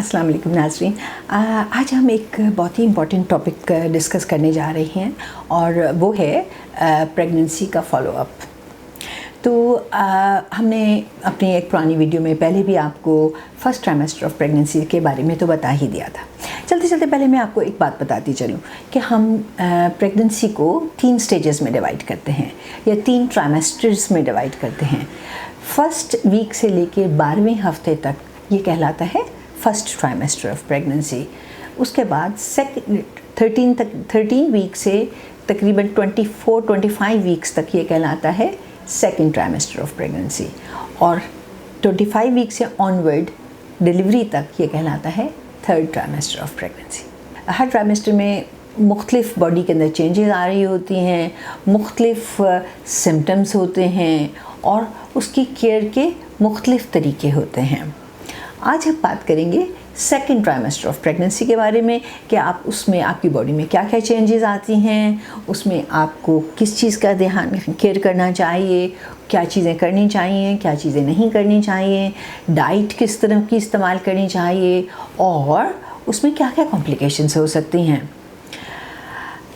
अस्सलाम वालेकुम नाज़रीन। आज हम एक बहुत ही इम्पॉर्टेंट टॉपिक डिस्कस करने जा रहे हैं और वो है प्रेगनेंसी का फॉलोअप। तो हमने अपनी एक पुरानी वीडियो में पहले भी आपको फर्स्ट ट्राइमेस्टर ऑफ प्रेगनेंसी के बारे में तो बता ही दिया था। चलते चलते पहले मैं आपको एक बात बताती चलूँ कि हम प्रेगनेंसी को 3 स्टेजेस में डिवाइड करते हैं या 3 ट्राइमेस्टर्स में डिवाइड करते हैं। फर्स्ट वीक से लेके 12वें हफ्ते तक ये कहलाता है फर्स्ट ट्राइमेस्टर ऑफ प्रेगनेंसी। उसके बाद 13 वीक से तकरीबन 24-25 वीक्स तक ये कहलाता है सेकंड ट्राइमेस्टर ऑफ प्रेगनेंसी, और 25 वीक से ऑनवर्ड डिलीवरी तक ये कहलाता है third trimester of pregnancy. Her trimester में मुख्तलिफ बॉडी के अंदर चेंजेस आ रही होती हैं, मुख्तलिफ सिम्टम्स होते हैं और उसकी केयर के मुख्तलिफ तरीके होते हैं। आज हम बात करेंगे सेकंड ट्राइमेस्टर ऑफ प्रेगनेंसी के बारे में कि आप उसमें आपकी बॉडी में क्या क्या चेंजेस आती हैं, उसमें आपको किस चीज़ का ध्यान केयर करना चाहिए, क्या चीज़ें करनी चाहिए, क्या चीज़ें नहीं करनी चाहिए, डाइट किस तरह की इस्तेमाल करनी चाहिए और उसमें क्या क्या कॉम्प्लिकेशंस हो सकती हैं।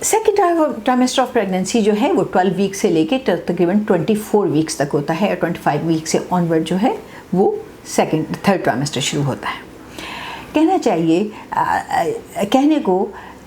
सेकेंड ट्राइमेस्टर ऑफ प्रेगनेंसी जो है वो 12 वीक से लेके तकरीबन 24 वीक्स तक होता है और 25 वीक से ऑनवर्ड जो है वो थर्ड ट्राइमेस्टर शुरू होता है। कहना चाहिए कहने को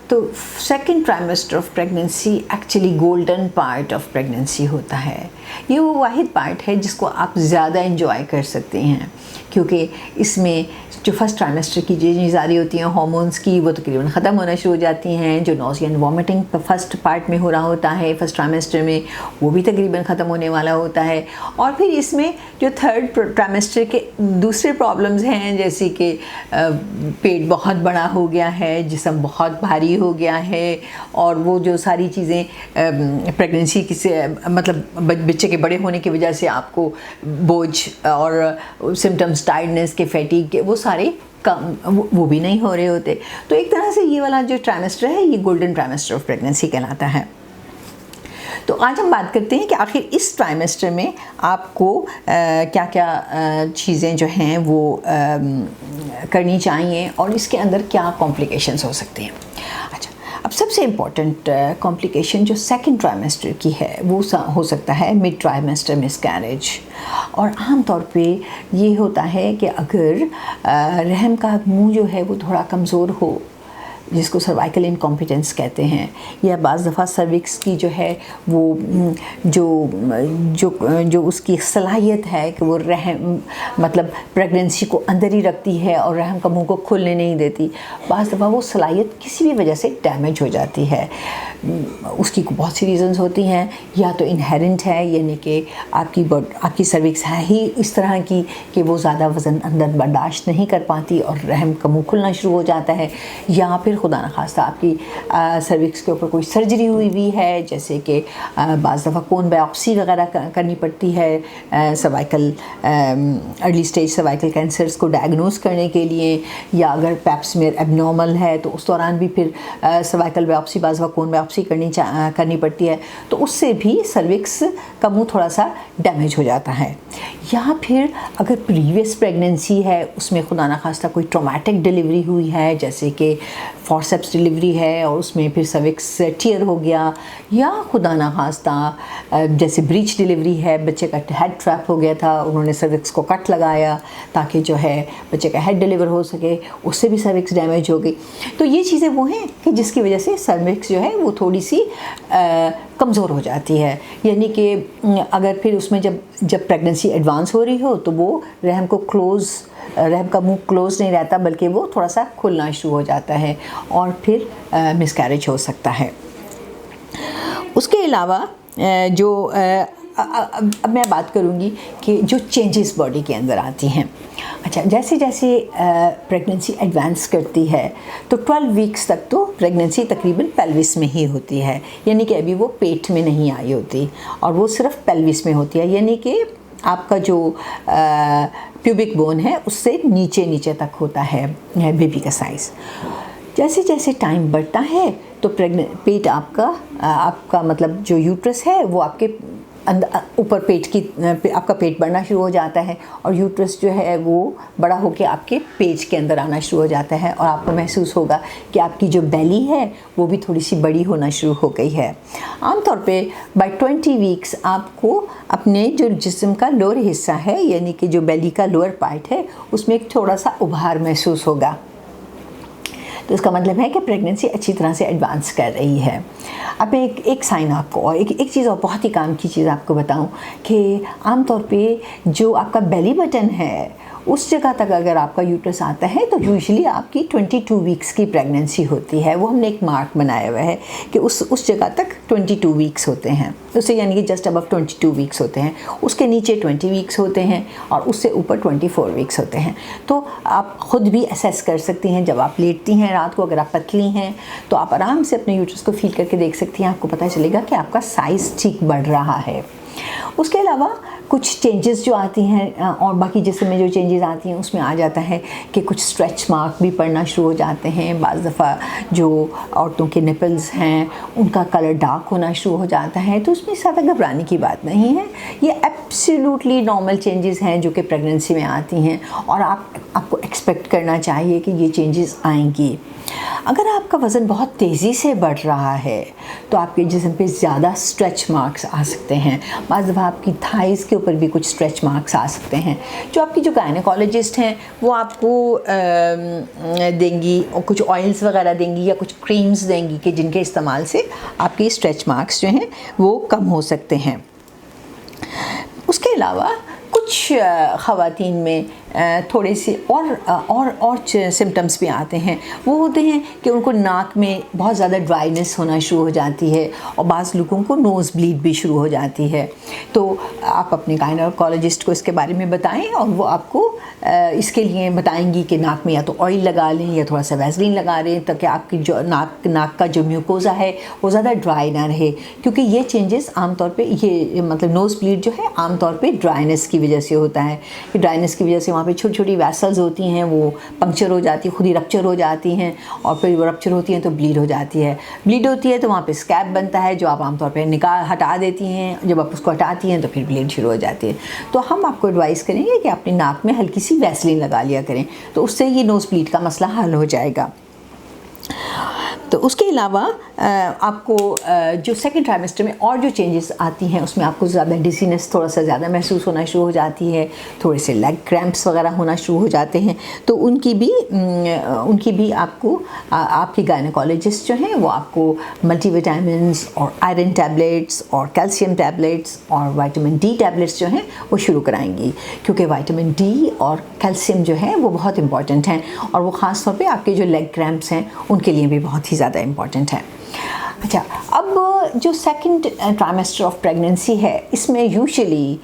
तो second trimester of pregnancy actually golden part of pregnancy होता है। ये वो वाहिद पार्ट है जिसको आप ज़्यादा एंजॉय कर सकते हैं, क्योंकि इसमें जो फर्स्ट ट्राइमेस्टर की चेंजेस आ रही होती हैं हार्मोन्स की, वो तकरीबन ख़त्म होना शुरू हो जाती हैं। जो nausea and vomiting first part में हो रहा होता है फर्स्ट ट्राइमेस्टर में, वो भी तकरीबन ख़त्म होने वाला होता है। और फिर इसमें जो थर्ड ट्राइमेस्टर के दूसरे प्रॉब्लम्स हैं, जैसे कि पेट बहुत बड़ा हो गया है, जिस्म बहुत भारी हो गया है, और वो जो सारी चीज़ें प्रेगनेंसी की से मतलब बच्चे के बड़े होने की वजह से आपको बोझ और सिम्टम्स टायर्डनेस के, फैटीग के, वो सारे कम वो भी नहीं हो रहे होते। तो एक तरह से ये वाला जो ट्राइमेस्टर है ये गोल्डन ट्राइमेस्टर ऑफ प्रेगनेंसी कहलाता है। तो आज हम बात करते हैं कि आखिर इस ट्राइमेस्टर में आपको क्या क्या चीज़ें जो हैं वो करनी चाहिए और इसके अंदर क्या कॉम्प्लिकेशंस हो सकती हैं। अच्छा, अब सबसे इम्पॉर्टेंट कॉम्प्लिकेशन जो सेकंड ट्राइमेस्टर की है वो हो सकता है मिड ट्राइमेस्टर मिसकैरेज। और आम तौर पे ये होता है कि अगर रहम का मुंह जो है वो थोड़ा कमज़ोर हो, जिसको सर्वाइकल इनकॉम्पिटेंस कहते हैं, या बाज़ दफ़ा सर्विक्स की जो है वो जो उसकी सलाहियत है कि वो रहम मतलब प्रेगनेंसी को अंदर ही रखती है और रहम का मुंह को खुलने नहीं देती, बाज़ दफ़ा वो सलाहियत किसी भी वजह से डैमेज हो जाती है। उसकी बहुत सी रीज़न्स होती हैं, या तो इनहेरेंट है, यानी कि आपकी सर्विक्स है ही इस तरह की कि वो ज़्यादा वज़न अंदर बर्दाश्त नहीं कर पाती और रहम का मुंह खुलना शुरू हो जाता है, या फिर खुदा न खास्ता आपकी सर्विक्स के ऊपर कोई सर्जरी हुई भी है, जैसे कि बाज़ दफ़ा कोन बायोप्सी वगैरह करनी पड़ती है cervical early stage cervical cancers को डायग्नोस करने के लिए, या अगर पैप स्मीयर एबनॉर्मल है तो उस दौरान भी फिर सर्वाइकल बायोप्सी बाज़ दफ़ा कोन बायोप्सी करनी पड़ती है, तो उससे भी सर्विक्स का मुँह थोड़ा सा डैमेज हो जाता है। या फिर अगर प्रीवियस प्रेगनेंसी है उसमें खुदा न खास्ता कोई ट्रॉमेटिक डिलीवरी हुई है, जैसे कि फॉरसेप्स डिलीवरी है और उसमें फिर सर्विक्स टियर हो गया, या खुदा ना खास्ता जैसे ब्रीच डिलीवरी है, बच्चे का हेड ट्रैप हो गया था, उन्होंने सर्विक्स को कट लगाया ताकि जो है बच्चे का हेड डिलीवर हो सके, उससे भी सर्विक्स डैमेज हो गई। तो ये चीज़ें वो हैं कि जिसकी वजह से सर्विक्स जो है वो थोड़ी सी कमज़ोर हो जाती है, यानी कि अगर फिर उसमें जब प्रेगनेंसी एडवांस हो रही हो तो वो रहम का मुंह क्लोज नहीं रहता, बल्कि वो थोड़ा सा खुलना शुरू हो जाता है और फिर मिसकैरेज हो सकता है। उसके अलावा जो अब मैं बात करूँगी कि जो चेंजेस बॉडी के अंदर आती हैं। अच्छा, जैसे जैसे प्रेगनेंसी एडवांस करती है तो 12 वीक्स तक तो प्रेगनेंसी तकरीबन पेल्विस में ही होती है, यानी कि अभी वो पेट में नहीं आई होती और वो सिर्फ पेल्विस में होती है, यानी कि आपका जो प्यूबिक बोन है उससे नीचे तक होता है बेबी का साइज़। जैसे जैसे टाइम बढ़ता है तो पेट आपका मतलब जो यूट्रस है वो आपके ऊपर पेट की आपका पेट बढ़ना शुरू हो जाता है और यूट्रस जो है वो बड़ा होकर आपके पेट के अंदर आना शुरू हो जाता है और आपको महसूस होगा कि आपकी जो बेली है वो भी थोड़ी सी बड़ी होना शुरू हो गई है। आमतौर पे बाय 20 वीक्स आपको अपने जो जिस्म का लोअर हिस्सा है यानी कि जो बेली का लोअर पार्ट है उसमें एक थोड़ा सा उभार महसूस होगा। तो इसका मतलब है कि प्रेगनेंसी अच्छी तरह से एडवांस कर रही है। अब मैं एक साइन आपको और एक चीज़ और बहुत ही काम की चीज़ आपको बताऊं कि आमतौर पे जो आपका बेली बटन है उस जगह तक अगर आपका यूट्रस आता है तो यूजुअली आपकी 22 वीक्स की प्रेगनेंसी होती है। वो हमने एक मार्क बनाया हुआ है कि उस जगह तक 22 वीक्स होते हैं, उससे यानी कि जस्ट अबव 22 वीक्स होते हैं, उसके नीचे 20 वीक्स होते हैं और उससे ऊपर 24 वीक्स होते हैं। तो आप ख़ुद भी असेस कर सकती हैं जब आप लेटती हैं रात को, अगर आप पतली हैं तो आप आराम से अपने यूट्रस को फील करके देख सकती हैं, आपको पता चलेगा कि आपका साइज़ ठीक बढ़ रहा है। उसके अलावा कुछ चेंजेस जो आती हैं और बाकी जिस्म में जो चेंजेस आती हैं उसमें आ जाता है कि कुछ स्ट्रेच मार्क भी पड़ना शुरू हो जाते हैं। बाज़ दफ़ा जो औरतों के निपल्स हैं उनका कलर डार्क होना शुरू हो जाता है, तो उसमें ज़्यादा घबराने की बात नहीं है। ये एब्सोल्युटली नॉर्मल चेंजेस हैं जो कि प्रेगनेंसी में आती हैं और आपको एक्सपेक्ट करना चाहिए कि ये चेंजेस आएंगी। अगर आपका वज़न बहुत तेज़ी से बढ़ रहा है तो आपके जिस्म पे ज़्यादा स्ट्रेच मार्क्स आ सकते हैं। बाज़ दफ़ा आपकी थाइज़ के ऊपर भी कुछ स्ट्रेच मार्क्स आ सकते हैं जो आपकी जो गायनेकोलॉजिस्ट हैं वो आपको देंगी और कुछ ऑयल्स वगैरह देंगी या कुछ क्रीम्स देंगी कि जिनके इस्तेमाल से आपके स्ट्रेच मार्क्स जो हैं वो कम हो सकते हैं। उसके अलावा कुछ ख़वातीन में थोड़े से और सिम्टम्स भी आते हैं। वो होते हैं कि उनको नाक में बहुत ज़्यादा ड्राइनेस होना शुरू हो जाती है और बाज़ लोगों को नोज़ ब्लीड भी शुरू हो जाती है। तो आप अपने गायनेकोलॉजिस्ट को इसके बारे में बताएं और वो आपको इसके लिए बताएंगी कि नाक में या तो ऑयल लगा लें या थोड़ा सा वैसलीन लगा लें ताकि आपकी जो नाक का जो म्यूकोज़ा है वो ज़्यादा ड्राई ना रहे, क्योंकि ये चेंजेस आमतौर पे ये मतलब नोज़ ब्लीड जो है आमतौर पे ड्राइनेस की वजह से होता है। कि ड्राइनेस की वजह से वहाँ पे छोटी छोटी वैसल्स होती हैं वो पंक्चर हो जाती है, खुद ही रप्चर हो जाती हैं और फिर वो रप्चर होती हैं तो ब्लीड हो जाती है। ब्लीड होती है तो वहाँ पे स्कैब बनता है जो आप आमतौर पे हटा देती हैं। जब आप उसको हटाती हैं तो फिर ब्लीड शुरू हो जाती है। तो हम आपको एडवाइस करेंगे कि अपनी नाक में हल्की सी वैसलीन लगा लिया करें, तो उससे ये नोज़ ब्लीड का मसला हल हो जाएगा। तो उसके अलावा आपको जो सेकंड ट्राइमेस्टर में और जो चेंजेस आती हैं उसमें आपको ज़्यादा डिजीनेस थोड़ा सा ज़्यादा महसूस होना शुरू हो जाती है, थोड़े से लेग क्रैम्प्स वगैरह होना शुरू हो जाते हैं। तो उनकी भी आपको आपकी गायनेकोलॉजिस्ट जो हैं वो आपको मल्टीविटामिन्स और आयरन टैबलेट्स और कैल्शियम टैबलेट्स और विटामिन डी टैबलेट्स जो हैं वो शुरू कराएंगी, क्योंकि विटामिन डी और कैल्शियम जो है वो बहुत इंपॉर्टेंट हैं और वो ख़ास तौर पे आपके जो लेग क्रैम्प्स हैं उनके लिए भी बहुत ही ज़्यादा इम्पॉर्टेंट है। अच्छा, अब जो सेकंड ट्राइमेस्टर ऑफ प्रेगनेंसी है इसमें यूजुअली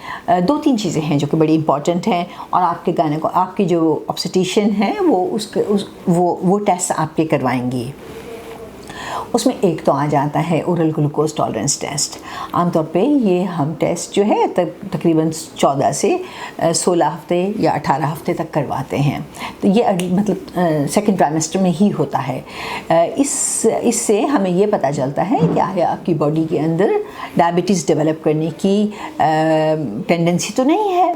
2-3 चीज़ें हैं जो कि बड़ी इंपॉर्टेंट हैं और आपकी जो ऑब्स्टेट्रिशियन है वो टेस्ट आपके करवाएंगी। उसमें एक तो आ जाता है ओरल ग्लूकोज टॉलरेंस टेस्ट। आमतौर पे ये हम टेस्ट जो है तकरीबन 14 से 16 हफ्ते या 18 हफ्ते तक करवाते हैं। तो ये मतलब सेकंड ट्राइमेस्टर में ही होता है। इससे हमें ये पता चलता है कि आया आपकी बॉडी के अंदर डायबिटीज़ डेवलप करने की टेंडेंसी तो नहीं है।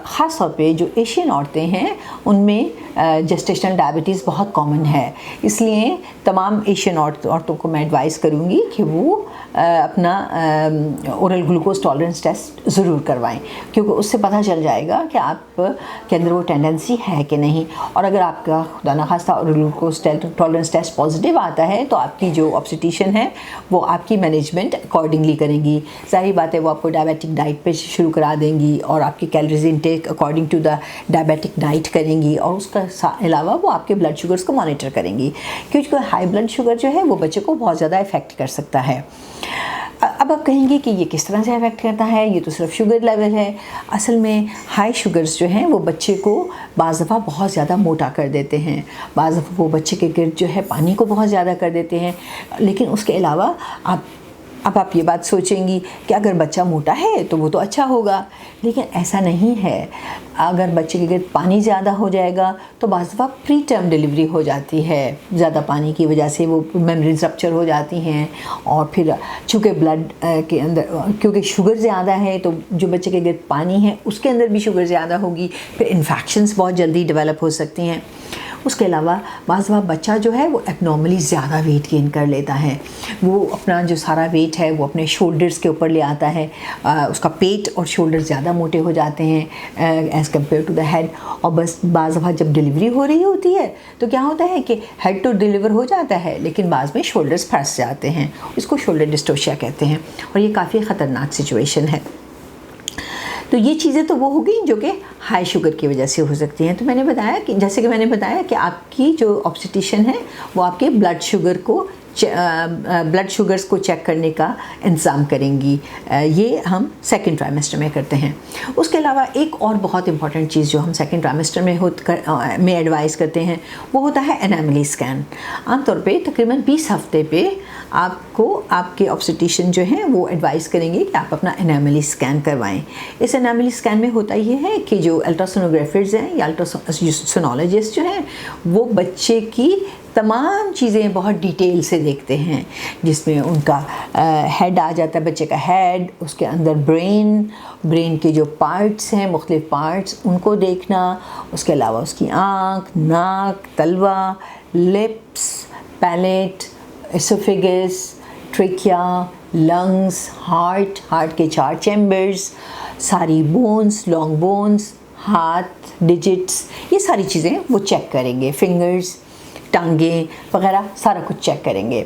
ख़ास तौर पे जो एशियन औरतें हैं उनमें जेस्टेशनल डायबिटीज़ बहुत कॉमन है, इसलिए तमाम एशियन औरतों को मैं एडवाइस करूँगी कि वो अपना ओरल ग्लूकोज टॉलरेंस टेस्ट ज़रूर करवाएं, क्योंकि उससे पता चल जाएगा कि आप के अंदर वो टेंडेंसी है कि नहीं। और अगर आपका खुदा न खास्ता oral glucose tolerance test positive आता है तो आपकी जो ऑब्स्टेट्रिशियन है वो आपकी मैनेजमेंट अकॉर्डिंगली करेंगी। ज़ाहिर बात है वो आपको डायबिटिक डाइट पे शुरू करा देंगी और आपकी calories intake according to the diabetic diet करेंगी और उसका अलावा वो आपके ब्लड शुगर्स को मॉनिटर करेंगी, क्योंकि हाई ब्लड शुगर जो है वो बच्चे को बहुत ज़्यादा इफ़ेक्ट कर सकता है। अब आप कहेंगे कि ये किस तरह से अफेक्ट करता है, ये तो सिर्फ शुगर लेवल है। असल में हाई शुगर्स जो हैं वो बच्चे को बाज़ दफ़ा बहुत ज़्यादा मोटा कर देते हैं, बाज़ दफ़ा वो बच्चे के गिर्द जो है पानी को बहुत ज़्यादा कर देते हैं। लेकिन उसके अलावा आप अब आप ये बात सोचेंगी कि अगर बच्चा मोटा है तो वो तो अच्छा होगा, लेकिन ऐसा नहीं है। अगर बच्चे के गिर्द पानी ज़्यादा हो जाएगा तो बाज़ दफ़ा प्री टर्म डिलीवरी हो जाती है। ज़्यादा पानी की वजह से वो मेम्ब्रेन्स रप्चर हो जाती हैं, और फिर चूँकि ब्लड के अंदर क्योंकि शुगर ज़्यादा है तो जो बच्चे के गिर्द पानी है उसके अंदर भी शुगर ज़्यादा होगी, फिर इन्फेक्शंस बहुत जल्दी डेवलप हो सकती हैं। उसके अलावा बाज़ दफ़ा बच्चा जो है वो एबनॉर्मली ज़्यादा वेट गेन कर लेता है। वो अपना जो सारा वेट है वो अपने शोल्डर्स के ऊपर ले आता है, उसका पेट और शोल्डर ज़्यादा मोटे हो जाते हैं as compare to the head. और बस बाज़ दफ़ा जब डिलीवरी हो रही होती है तो क्या होता है कि हेड तो डिलीवर हो जाता है, लेकिन बाद में शोल्डर्स फंस जाते हैं। इसको शोल्डर डिस्टोशिया कहते हैं, और ये काफ़ी ख़तरनाक सिचुएशन है। तो ये चीज़ें तो वो हो गई जो कि हाई शुगर की वजह से हो सकती हैं। तो मैंने बताया कि जैसे कि मैंने बताया कि आपकी जो ऑब्स्टेट्रिशियन है वो आपके ब्लड शुगर्स को चेक करने का इंतज़ाम करेंगी। ये हम सेकंड ट्राइमेस्टर में करते हैं। उसके अलावा एक और बहुत इंपॉर्टेंट चीज़ जो हम सेकंड ट्राइमेस्टर में एडवाइस करते हैं वो होता है एनामली स्कैन। आमतौर पे तकरीबन 20 हफ्ते पे आपको आपके ऑब्स्टेट्रिशियन जो हैं वो एडवाइस करेंगे कि आप अपना एनामली स्कैन करवाएं। इस एनामली स्कैन में होता ये है कि जो अल्ट्रासोनोग्राफर्स हैं या अल्ट्रासोनोलॉजिस्ट जो हैं वो बच्चे की तमाम चीज़ें बहुत डिटेल से देखते हैं, जिसमें उनका हेड आ जाता है, बच्चे का हेड, उसके अंदर ब्रेन के जो पार्ट्स हैं, मुख्तलिफ पार्ट्स उनको देखना, उसके अलावा उसकी आँख, नाक, तलवा, lips, palate, oesophagus, trachea, lungs, heart के 4 चैम्बर्स, सारी बोन्स, लॉन्ग बोन्स, हाथ, डिजिट्स, ये सारी चीज़ें वो चेक करेंगे, फिंगर्स, टांगें वगैरह सारा कुछ चेक करेंगे।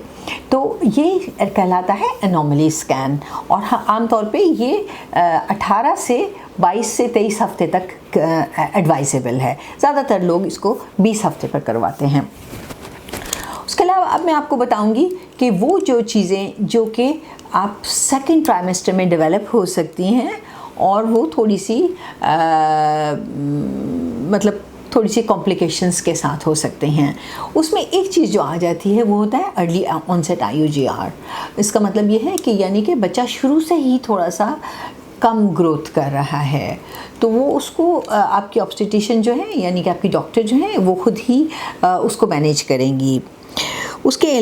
तो ये कहलाता है एनोमली स्कैन, और आमतौर पे ये 18 से 22 से 23 हफ्ते तक एडवाइजेबल है। ज़्यादातर लोग इसको 20 हफ्ते पर करवाते हैं। उसके अलावा अब मैं आपको बताऊंगी कि वो जो चीज़ें जो कि आप सेकंड ट्राइमेस्टर में डेवलप हो सकती हैं और वो थोड़ी सी कॉम्प्लिकेशंस के साथ हो सकते हैं। उसमें एक चीज़ जो आ जाती है वो होता है अर्ली ऑनसेट IUGR। इसका मतलब ये है कि यानी कि बच्चा शुरू से ही थोड़ा सा कम ग्रोथ कर रहा है, तो वो उसको आपकी ऑब्स्टेट्रिशियन जो है यानी कि आपकी डॉक्टर जो है वो खुद ही उसको मैनेज करेंगी। उसके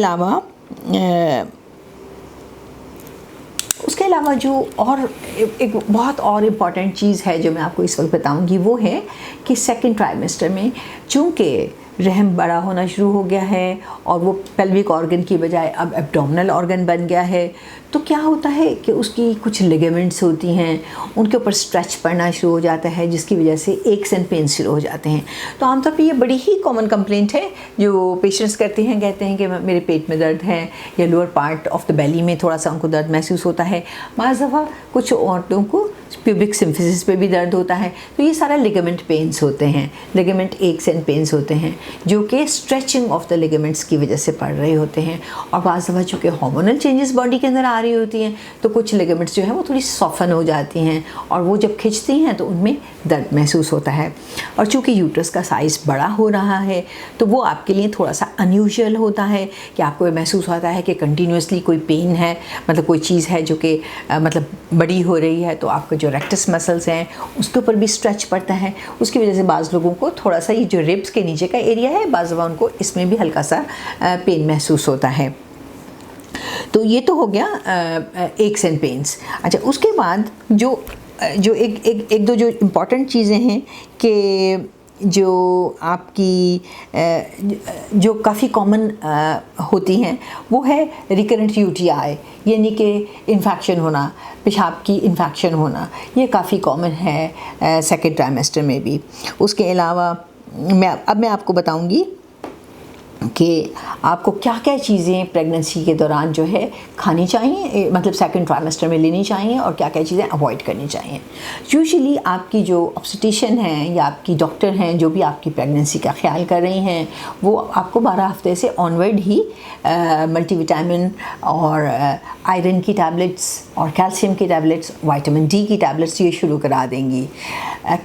अलावा जो और एक बहुत और इम्पॉर्टेंट चीज़ है जो मैं आपको इस वक्त बताऊंगी वो है कि सेकंड ट्राइमेस्टर में चूँकि रहम बड़ा होना शुरू हो गया है और वो पेल्विक ऑर्गन की बजाय अब एब्डोमिनल ऑर्गन बन गया है, तो क्या होता है कि उसकी कुछ लिगामेंट्स होती हैं, उनके ऊपर स्ट्रेच पड़ना शुरू हो जाता है, जिसकी वजह से एक्स एंड पेन शुरू हो जाते हैं। तो आमतौर पे ये बड़ी ही कॉमन कंप्लेंट है जो पेशेंट्स करते हैं, कहते हैं कि मेरे पेट में दर्द है या lower part of the belly में थोड़ा सा उनको दर्द महसूस होता है। बाज़ दफ़ा कुछ औरतों को प्यूबिक सिम्फिसिस पे भी दर्द होता है। तो ये सारा लिगामेंट पेन्स होते हैं, लिगामेंट एक्स एंड पेन्स होते हैं जो कि स्ट्रेचिंग ऑफ द लिगामेंट्स की वजह से पड़ रहे होते हैं। और बाज़ दफ़ा चूँकि हार्मोनल चेंजेस बॉडी के अंदर आ रही होती हैं तो कुछ लिगामेंट्स जो हैं वो थोड़ी सॉफन हो जाती हैं और वो जब खिंचती हैं तो उनमें दर्द महसूस होता है। और चूँकि यूट्रस का साइज़ बड़ा हो रहा है तो वो आपके लिए थोड़ा सा अनयूजुअल होता है कि आपको महसूस होता है कि कंटिन्यूसली कोई पेन है, मतलब कोई चीज़ है जो कि मतलब बड़ी हो रही है, तो आपका जो रेक्टस मसल्स हैं उसके ऊपर भी स्ट्रेच पड़ता है। उसकी वजह से बाज़ लोगों को थोड़ा सा ये जो रिब्स के नीचे का एरिया है बाज़ दफ़ा उनको इसमें भी हल्का सा पेन महसूस होता है। तो ये तो हो गया एक्स एंड पेन्स। अच्छा, उसके बाद जो एक दो जो इम्पॉर्टेंट चीज़ें हैं कि जो आपकी जो काफ़ी कॉमन होती हैं वो है रिकरेंट UTI, यानी कि इन्फेक्शन होना, पेशाब की इन्फेक्शन होना, ये काफ़ी कॉमन है सेकंड ट्राइमेस्टर में भी। उसके अलावा मैं आपको बताऊंगी कि आपको क्या क्या चीज़ें प्रेगनेंसी के दौरान जो है खानी चाहिए, मतलब सेकंड ट्राइमेस्टर में लेनी चाहिए, और क्या क्या चीज़ें अवॉइड करनी चाहिए। यूजुअली आपकी जो ऑब्स्टेट्रिशियन हैं या आपकी डॉक्टर हैं जो भी आपकी प्रेगनेंसी का ख्याल कर रही हैं वो आपको 12 हफ्ते से ऑनवर्ड ही मल्टीविटामिन और आयरन की टैबलेट्स और कैल्शियम की टैबलेट्स, विटामिन D की टैबलेट्स ये शुरू करा देंगी।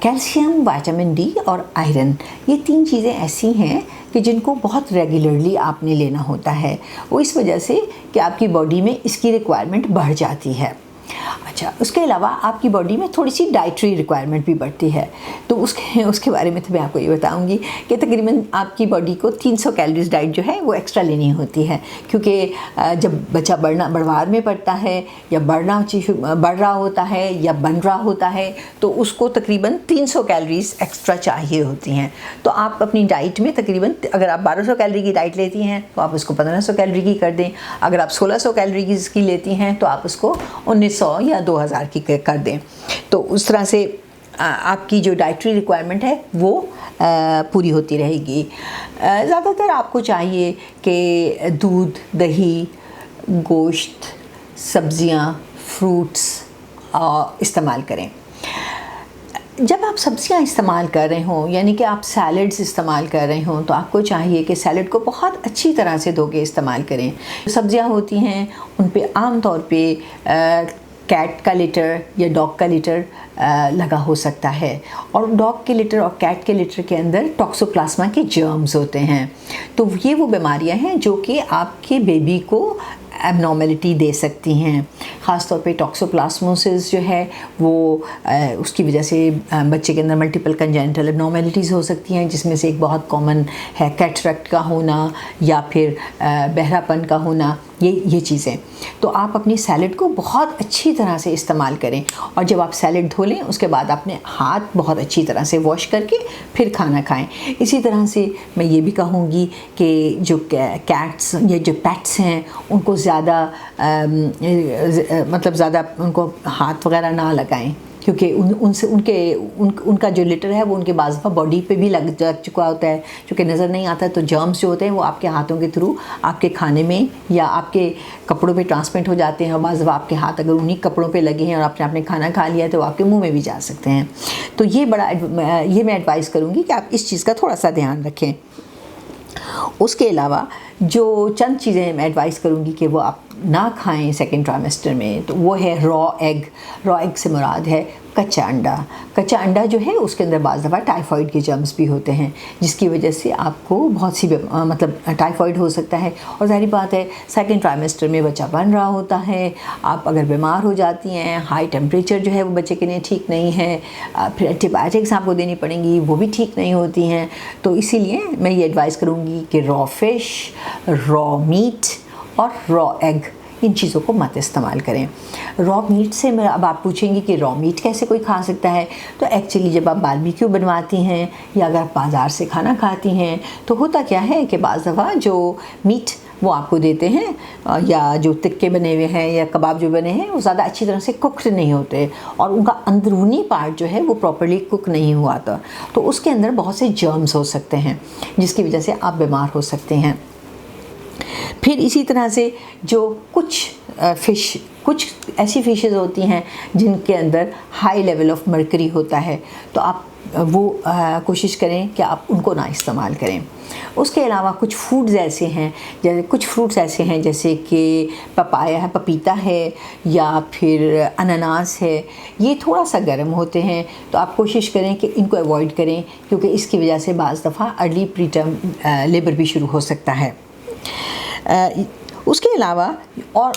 कैल्शियम, विटामिन D और आयरन, ये 3 चीज़ें ऐसी हैं कि کہ جن کو بہت ریگولرلی آپ نے لینا ہوتا ہے، وہ اس وجہ سے کہ آپ کی باڈی میں اس کی ریکوائرمنٹ بڑھ جاتی ہے۔ اچھا، اس کے علاوہ آپ کی باڈی میں تھوڑی سی ڈائٹری ریکوائرمنٹ بھی بڑھتی ہے، تو اس کے بارے میں تو میں آپ کو یہ بتاؤں گی کہ تقریباً آپ کی باڈی کو 300 کیلریز ڈائٹ جو ہے وہ ایکسٹرا لینی ہوتی ہے، کیونکہ جب بچہ بڑھوار میں پڑتا ہے یا بڑھ رہا ہوتا ہے یا بن رہا ہوتا ہے تو اس کو تقریباً 300 کیلریز ایکسٹرا چاہیے ہوتی ہیں۔ تو آپ اپنی ڈائٹ میں تقریباً اگر آپ 1200 کیلری کی ڈائٹ لیتی ہیں تو آپ اس کو 1500 کیلری کی کر دیں، اگر آپ 1600 کیلری کی لیتی ہیں تو آپ اس کو 1900 یا 2000 کی کر دیں۔ تو اس طرح سے آپ کی جو ڈائٹری ریکوائرمنٹ ہے وہ پوری ہوتی رہے گی۔ زیادہ تر آپ کو چاہیے کہ دودھ، دہی، گوشت، سبزیاں، فروٹس استعمال کریں۔ جب آپ سبزیاں استعمال کر رہے ہوں، یعنی کہ آپ سیلڈز استعمال کر رہے ہوں، تو آپ کو چاہیے کہ سیلڈ کو بہت اچھی طرح سے دھو کے استعمال کریں۔ سبزیاں ہوتی ہیں ان پہ عام طور پہ کیٹ کا لٹر یا ڈاگ کا لٹر لگا ہو سکتا ہے، اور ڈاگ کے لٹر اور کیٹ کے لٹر کے اندر ٹاکسوپلازما کے جرمز ہوتے ہیں۔ تو یہ وہ بیماریاں ہیں جو کہ آپ کے بیبی کو ایبنارملٹی دے سکتی ہیں، خاص طور پہ ٹاکسوپلازموسس جو ہے وہ اس کی وجہ سے بچے کے اندر ملٹیپل کنجینٹل ایبنارملٹیز ہو سکتی ہیں، جس میں سے ایک بہت کامن ہے کیٹریکٹ کا ہونا یا پھر بہرا پن کا ہونا، یہ چیزیں۔ تو آپ اپنی سیلڈ کو بہت اچھی طرح سے استعمال کریں، اور جب آپ سیلڈ دھو لیں اس کے بعد اپنے ہاتھ بہت اچھی طرح سے واش کر کے پھر کھانا کھائیں۔ اسی طرح سے میں یہ بھی کہوں گی کہ جو کیٹس یا جو پیٹس ہیں ان کو زیادہ زیادہ ان کو ہاتھ وغیرہ نہ لگائیں، کیونکہ ان کا جو لٹر ہے وہ ان کے بعض دفعہ باڈی پہ بھی لگ چکا ہوتا ہے، چونکہ نظر نہیں آتا، تو جرمز جو ہوتے ہیں وہ آپ کے ہاتھوں کے تھرو آپ کے کھانے میں یا آپ کے کپڑوں پہ ٹرانسمٹ ہو جاتے ہیں، اور بعض دفعہ آپ کے ہاتھ اگر انہی کپڑوں پہ لگے ہیں اور آپ نے کھانا کھا لیا تو آپ کے منہ میں بھی جا سکتے ہیں۔ تو یہ میں ایڈوائز کروں گی کہ آپ اس چیز کا تھوڑا سا دھیان رکھیں۔ اس کے علاوہ جو چند چیزیں میں ایڈوائز کروں گی کہ وہ آپ نہ کھائیں سیکنڈ ٹرائمیسٹر میں، تو وہ ہے را ایگ سے مراد ہے کچا انڈا۔ کچا انڈا جو ہے اس کے اندر بعض دفعہ ٹائیفائڈ کے جرمز بھی ہوتے ہیں، جس کی وجہ سے آپ کو بہت سی ٹائیفائڈ ہو سکتا ہے، اور ظاہری بات ہے سیکنڈ ٹرائمیسٹر میں بچہ بن رہا ہوتا ہے، آپ اگر بیمار ہو جاتی ہیں، ہائی ٹیمپریچر جو ہے وہ بچے کے لیے ٹھیک نہیں ہے، پھر اینٹی بایوٹکس آپ کو دینی پڑیں گی، وہ بھی ٹھیک نہیں ہوتی ہیں۔ تو اسی لیے میں یہ ایڈوائز کروں گی کہ را فش، را میٹ اور را ایگ، ان چیزوں کو مت استعمال کریں۔ را میٹ سے اب آپ پوچھیں گی کہ را میٹ کیسے کوئی کھا سکتا ہے؟ تو ایکچولی جب آپ باربیکیو بنواتی ہیں یا اگر آپ بازار سے کھانا کھاتی ہیں تو ہوتا کیا ہے کہ بعض دفعہ جو میٹ وہ آپ کو دیتے ہیں یا جو تکے بنے ہوئے ہیں یا کباب جو بنے ہیں وہ زیادہ اچھی طرح سے کوکڈ نہیں ہوتے، اور ان کا اندرونی پارٹ جو ہے وہ پراپرلی کوک نہیں ہوا تھا، تو اس کے اندر بہت سے جرمز ہو سکتے ہیں جس کی وجہ سے آپ بیمار ہو سکتے ہیں۔ پھر اسی طرح سے جو کچھ ایسی فشز ہوتی ہیں جن کے اندر ہائی لیول آف مرکری ہوتا ہے، تو آپ وہ کوشش کریں کہ آپ ان کو نہ استعمال کریں۔ اس کے علاوہ کچھ فروٹس ایسے ہیں جیسے کہ پپایا ہے، پپیتا ہے، یا پھر اناناس ہے، یہ تھوڑا سا گرم ہوتے ہیں، تو آپ کوشش کریں کہ ان کو ایوائڈ کریں، کیونکہ اس کی وجہ سے بعض دفعہ ارلی پری ٹرم لیبر بھی شروع ہو سکتا ہے۔ اس کے علاوہ اور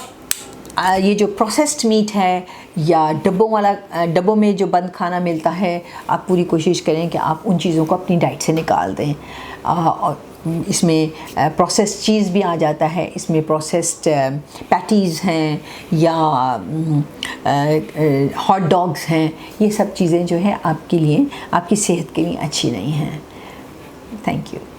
یہ جو پروسیسڈ میٹ ہے یا ڈبوں میں جو بند کھانا ملتا ہے، آپ پوری کوشش کریں کہ آپ ان چیزوں کو اپنی ڈائٹ سے نکال دیں، اور اس میں پروسیسڈ چیز بھی آ جاتا ہے، اس میں پروسیسڈ پیٹیز ہیں یا ہاٹ ڈاگز ہیں، یہ سب چیزیں جو ہے آپ کے لیے، آپ کی صحت کے لیے اچھی نہیں ہیں۔ Thank you.